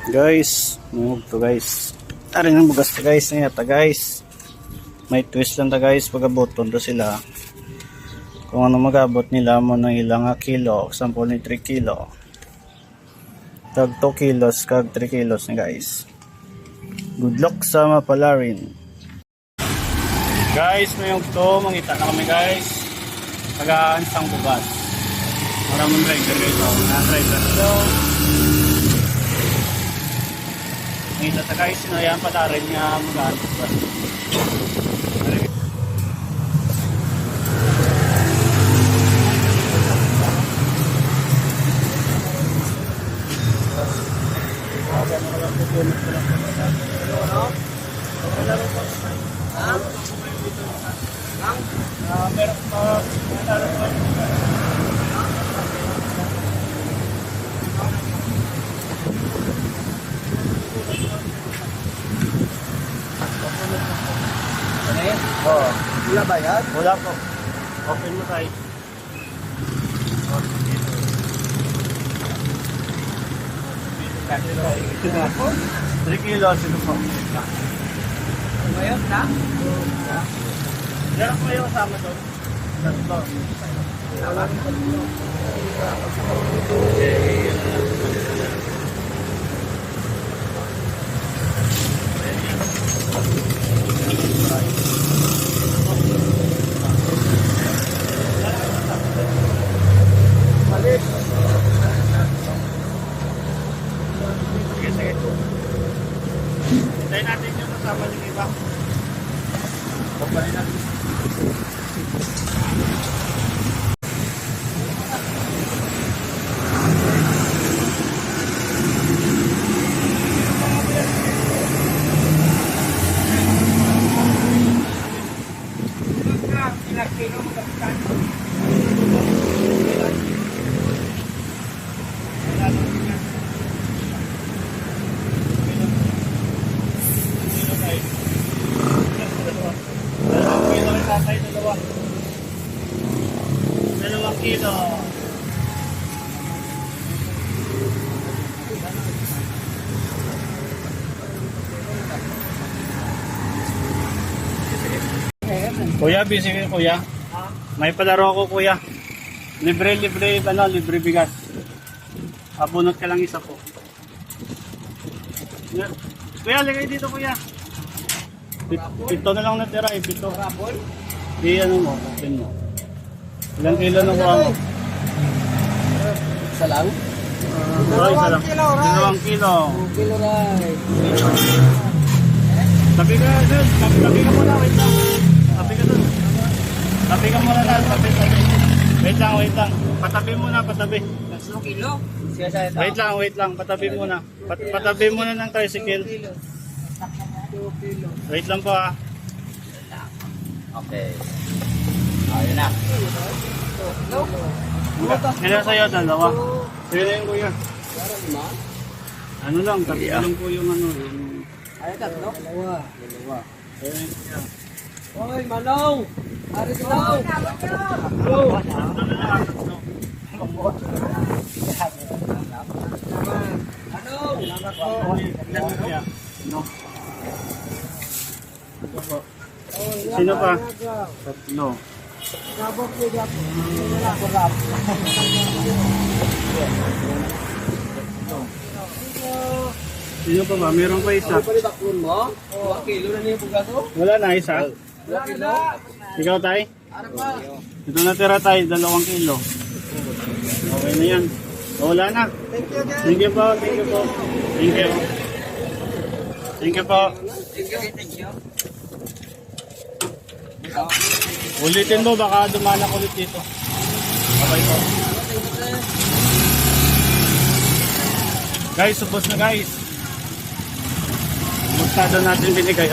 Guys, nungog to guys. Tari ng bugas to guys. Niyata guys. May twist lang ta guys. Pagabot to sila. Kung ano magabot nila mo ng ilang kilo. Example ni 3 kilo. Kag 2 kilos. Kag 3 kilos na guys. Good luck sa mapalarin. Guys, may yung to. Mangita na kami guys. Tagaan-sang bugas. Maraming driver ito. Na-driver ito. Ngita ta guys, sinayan pala rin nga mag-aarap ba. Meron pa Oh, wala ba yan? wala po. Open mo tayo. 3 kilos ito po. Ngayon na? Meron po yung kasama doon. Tatlo. Hintayin natin yung kasama ng iba. Pagbalin natin. Dalawang kilo. Kuya, busy kayo kuya. May palaro ako kuya. Libre bigas. Abunot ka lang isa po. Kuya, lagay dito kuya. Pito na lang natira eh, pito. Di ano mo, open mo. Ilang kilo na kuha mo? Isa lang? Isa lang. 2 kilo. 2 kilo right. Tabi ka dun. Tabi ka muna, wait lang. Tabi ka dun. Tabi ka muna lang, tabi. Wait lang. Patabi muna, patabi. 2 kilo? Wait lang, patabi muna. Patabi muna ng tricycle. 2 kilo. Wait lang po ah. Okay. Ayun na. Kailan sa'yo, dalawa. Sa'yo na yung kuya. Ano lang, tatlo lang po yung ano. Ayun, tatlo? Dalawa. Sa'yo na yung kuya. Hoy, Manong! Ari Manong! Tatlo na lang, tatlo. Manong! Ilan na kuya? No. Ito po. Sino pa? Tatlo. Gabok ni Gabok. Wala ko rap. Sino pa ba? Meron pa isa. Ano pa rin baklon mo? 2 kilo na niya bugas mo? Wala na isa. 2 kilo? Ikaw tay? Ano pa? Ito natira tayo, 2 kilo. Okay na yan. Wala na. Thank you, guys. Thank you po. Thank you. Thank you po. Thank you. Ulitin mo, baka dumanak ulit dito. Okay po. Guys, supos na guys. Magtado natin binigay.